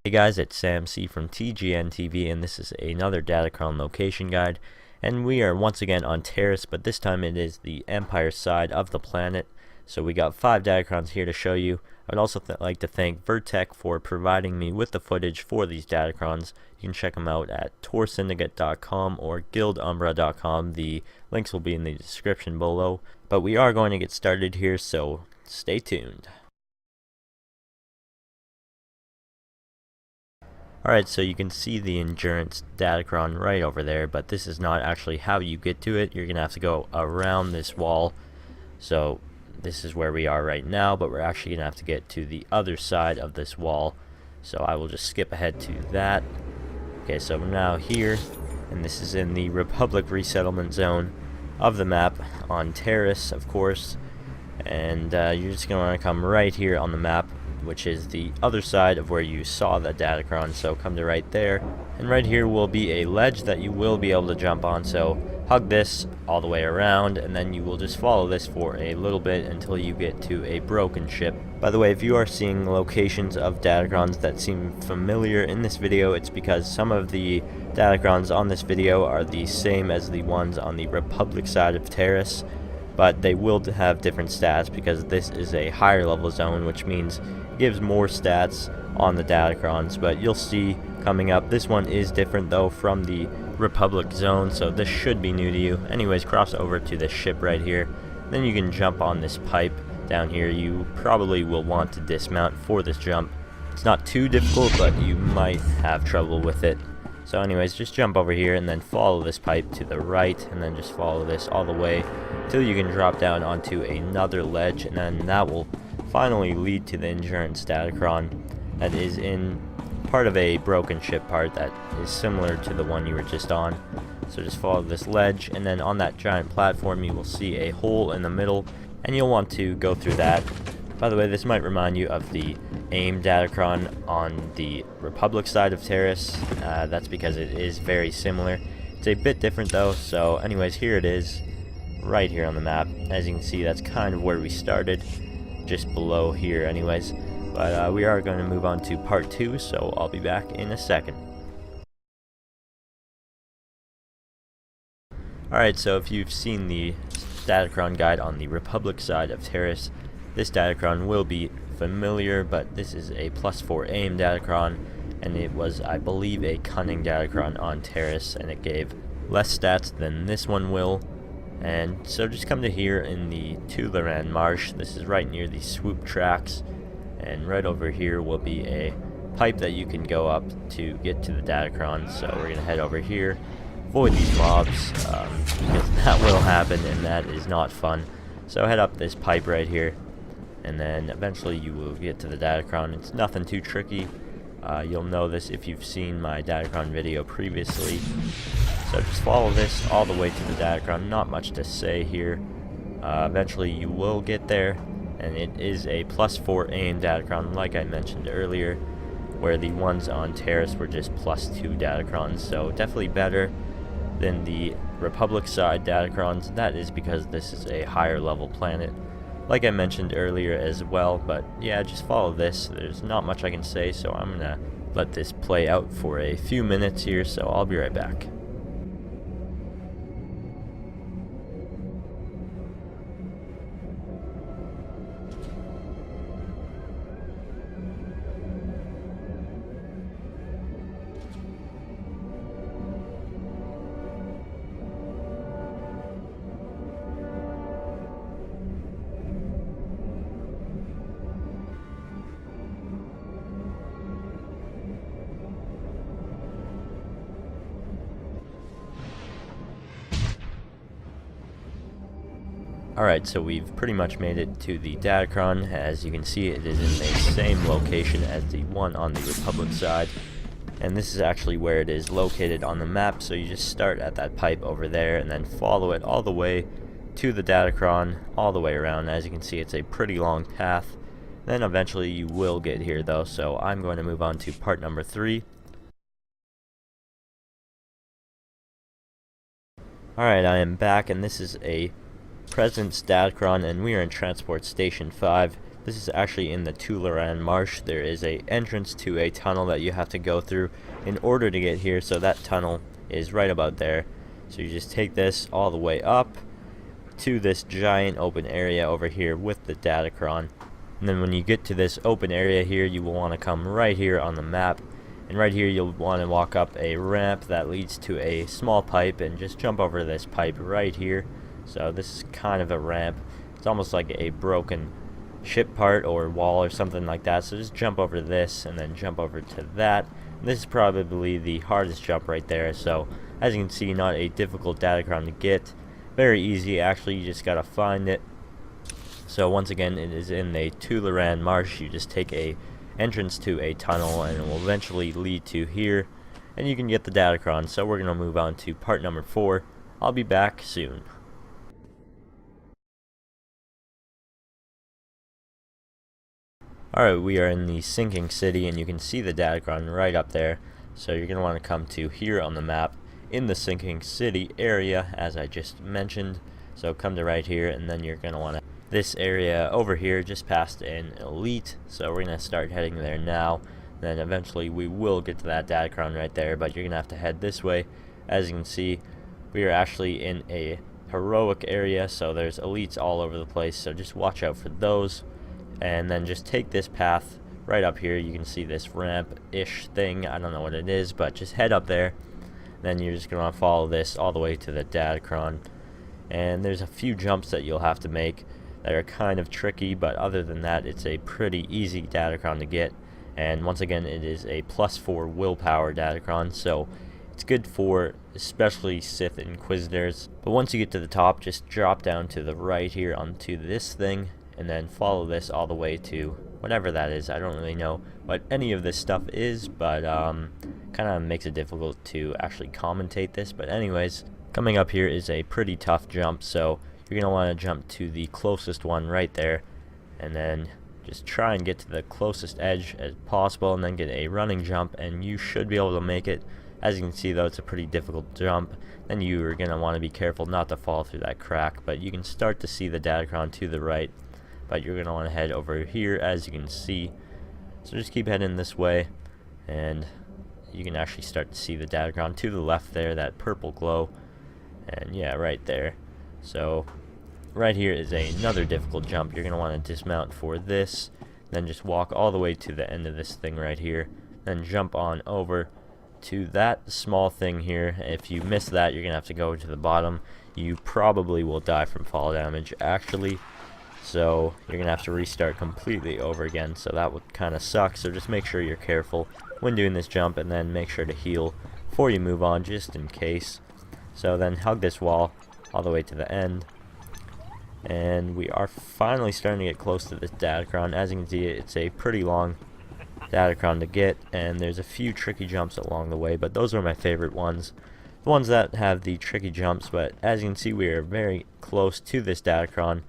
Hey guys, it's Sam C from TGN TV, and this is another Datacron location guide. And we are once again on Taris, but this time it is the Empire side of the planet. So we got 5 Datacrons here to show you. I'd also like to thank Virtek for providing me with the footage for these Datacrons. You can check them out at torsyndicate.com or guildumbra.com. The links will be in the description below. But we are going to get started here, so stay tuned. Alright, so you can see the Endurance Datacron right over there, but this is not actually how you get to it. You're going to have to go around this wall. So this is where we are right now, but we're actually going to have to get to the other side of this wall. So I will just skip ahead to that. Okay, so we're now here, and this is in the Republic Resettlement Zone of the map on Taris, of course. And you're just going to want to come right here on the map, which is the other side of where you saw the Datacron. So come to right there, and right here will be a ledge that you will be able to jump on. So hug this all the way around, and then you will just follow this for a little bit until you get to a broken ship. By the way, if you are seeing locations of Datacrons that seem familiar in this video, it's because some of the Datacrons on this video are the same as the ones on the Republic side of Taris, but they will have different stats because this is a higher level zone, which means it gives more stats on the Datacrons. But you'll see coming up, this one is different though from the Republic zone, so this should be new to you. Anyways, cross over to this ship right here, then you can jump on this pipe down here. You probably will want to dismount for this jump. It's not too difficult, but you might have trouble with it. So anyways, just jump over here and then follow this pipe to the right, and then just follow this all the way till you can drop down onto another ledge, and then that will finally lead to the Endurance Datacron that is in part of a broken ship part that is similar to the one you were just on. So just follow this ledge, and then on that giant platform you will see a hole in the middle, and you'll want to go through that. By the way, this might remind you of the AIM Datacron on the Republic side of Taris. That's because it is very similar. It's a bit different though. So anyways, here it is right here on the map. As you can see, that's kind of where we started, just below here anyways. But we are going to move on to part 2, so I'll be back in a second. Alright, so if you've seen the Datacron guide on the Republic side of Taris, this Datacron will be familiar, but this is a +4 AIM Datacron, and it was, I believe, a Cunning Datacron on Taris, and it gave less stats than this one will. And so just come to here in the Tuleran Marsh. This is right near the swoop tracks, and right over here will be a pipe that you can go up to get to the Datacron. So we're going to head over here, avoid these mobs, because that will happen, and that is not fun. So head up this pipe right here, and then eventually you will get to the Datacron. It's nothing too tricky. You'll know this if you've seen my Datacron video previously. So just follow this all the way to the Datacron. Not much to say here. Eventually you will get there, and it is a +4 AIM Datacron like I mentioned earlier, where the ones on Taris were just +2 Datacrons. So definitely better than the Republic side Datacrons. That is because this is a higher level planet, like I mentioned earlier as well. But yeah, just follow this. There's not much I can say, so I'm gonna let this play out for a few minutes here, so I'll be right back. Alright, so we've pretty much made it to the Datacron. As you can see, it is in the same location as the one on the Republic side. And this is actually where it is located on the map, so you just start at that pipe over there and then follow it all the way to the Datacron, all the way around. As you can see, it's a pretty long path. Then eventually you will get here though, so I'm going to move on to part number 3. Alright, I am back, and this is a Presence Datacron, and we are in Transport Station 5. This is actually in the Tularan Marsh. There is a entrance to a tunnel that you have to go through in order to get here, so that tunnel is right about there. So you just take this all the way up to this giant open area over here with the Datacron. And then when you get to this open area here, you will want to come right here on the map. And right here you'll want to walk up a ramp that leads to a small pipe and just jump over this pipe right here. So this is kind of a ramp. It's almost like a broken ship part or wall or something like that. So just jump over this and then jump over to that. And this is probably the hardest jump right there. So as you can see, not a difficult Datacron to get. Very easy actually, you just gotta find it. So once again, it is in the Tularan Marsh. You just take a entrance to a tunnel and it will eventually lead to here, and you can get the Datacron. So we're gonna move on to part number 4. I'll be back soon. Alright, we are in the sinking city and you can see the Datacron right up there. So you're going to want to come to here on the map in the sinking city area, as I just mentioned. So come to right here, and then you're going to want to this area over here just past an elite. So we're going to start heading there now. Then eventually we will get to that Datacron right there, but you're going to have to head this way. As you can see, we are actually in a heroic area, so there's elites all over the place, so just watch out for those. And then just take this path right up here. You can see this ramp-ish thing. I don't know what it is, but just head up there. Then you're just going to follow this all the way to the Datacron. And there's a few jumps that you'll have to make that are kind of tricky, but other than that, it's a pretty easy Datacron to get. And once again, it is a +4 willpower Datacron, so it's good for especially Sith Inquisitors. But once you get to the top, just drop down to the right here onto this thing, and then follow this all the way to whatever that is. I don't really know what any of this stuff is, but kind of makes it difficult to actually commentate this. But anyways, coming up here is a pretty tough jump, so you're going to want to jump to the closest one right there, and then just try and get to the closest edge as possible, and then get a running jump, and you should be able to make it. As you can see though, it's a pretty difficult jump. Then you are going to want to be careful not to fall through that crack, but you can start to see the Datacron to the right. But you're going to want to head over here, as you can see. So just keep heading this way, and you can actually start to see the Datacron to the left there, that purple glow. And yeah, right there. So right here is another difficult jump. You're going to want to dismount for this, then just walk all the way to the end of this thing right here, then jump on over to that small thing here. If you miss that, you're going to have to go to the bottom. You probably will die from fall damage, actually. So you're going to have to restart completely over again, so that would kind of suck. So just make sure you're careful when doing this jump, and then make sure to heal before you move on, just in case. So then hug this wall all the way to the end, and we are finally starting to get close to this Datacron. As you can see, it's a pretty long Datacron to get, and there's a few tricky jumps along the way, but those are my favorite ones, the ones that have the tricky jumps. But as you can see, we are very close to this Datacron.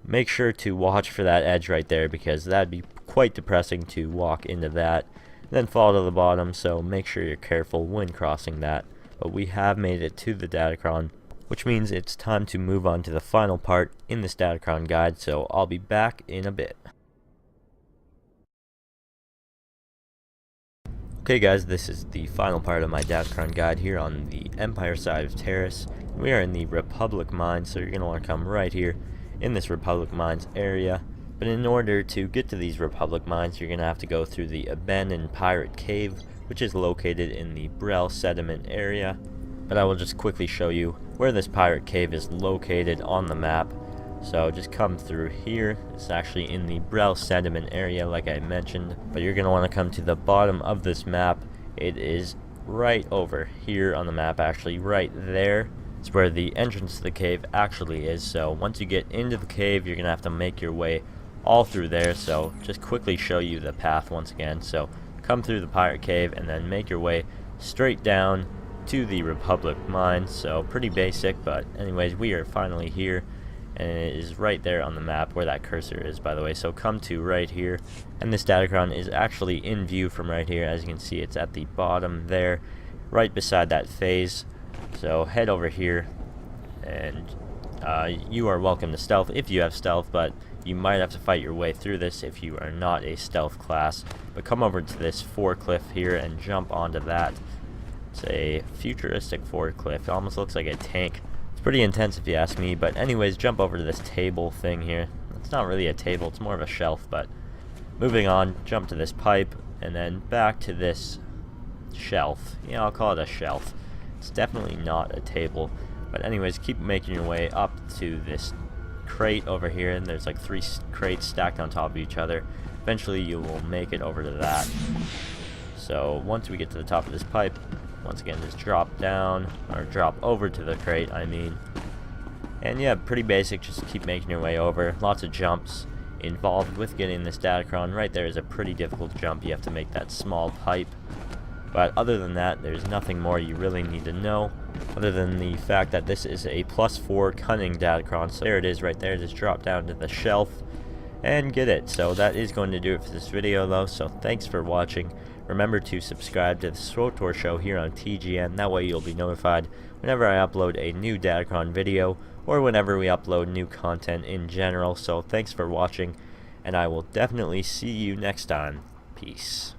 Make sure to watch for that edge right there, because that'd be quite depressing to walk into that and then fall to the bottom, so make sure you're careful when crossing that. But we have made it to the Datacron, which means it's time to move on to the final part in this Datacron guide, so I'll be back in a bit. Okay guys, this is the final part of my Datacron guide here on the Empire side of Taris. We are in the Republic mine, so you're going to want to come right here in this Republic mines area. But in order to get to these Republic mines, you're going to have to go through the abandoned pirate cave, which is located in the Brel sediment area. But I will just quickly show you where this pirate cave is located on the map. So just come through here. It's actually in the Brel sediment area, like I mentioned, but you're going to want to come to the bottom of this map. It is right over here on the map, actually right there. It's where the entrance to the cave actually is. So once you get into the cave, you're gonna have to make your way all through there. So just quickly show you the path once again. So come through the pirate cave and then make your way straight down to the Republic mine. So pretty basic, but anyways, we are finally here, and it is right there on the map where that cursor is, by the way. So come to right here, and this Datacron is actually in view from right here. As you can see, it's at the bottom there, right beside that phase. So head over here, and you are welcome to stealth if you have stealth, but You might have to fight your way through this if you are not a stealth class, but come over to this forklift here and jump onto that. It's a futuristic forklift. It almost looks like a tank. It's pretty intense if you ask me, but anyways, jump over to this table thing here. It's not really a table, it's more of a shelf, but moving on, jump to this pipe, and then back to this shelf. Yeah, I'll call it a shelf. It's definitely not a table, but anyways, keep making your way up to this crate over here, and there's like 3 crates stacked on top of each other. Eventually you will make it over to that. So once we get to the top of this pipe, once again just drop down, or drop over to the crate, I mean. And yeah, pretty basic, just keep making your way over. Lots of jumps involved with getting this Datacron. Right there is a pretty difficult jump. You have to make that small pipe. But other than that, there's nothing more you really need to know, other than the fact that this is a +4 cunning Datacron. So there it is right there. Just drop down to the shelf and get it. So that is going to do it for this video though, so thanks for watching. Remember to subscribe to the SWTOR show here on TGN, that way you'll be notified whenever I upload a new Datacron video, or whenever we upload new content in general. So thanks for watching, and I will definitely see you next time. Peace.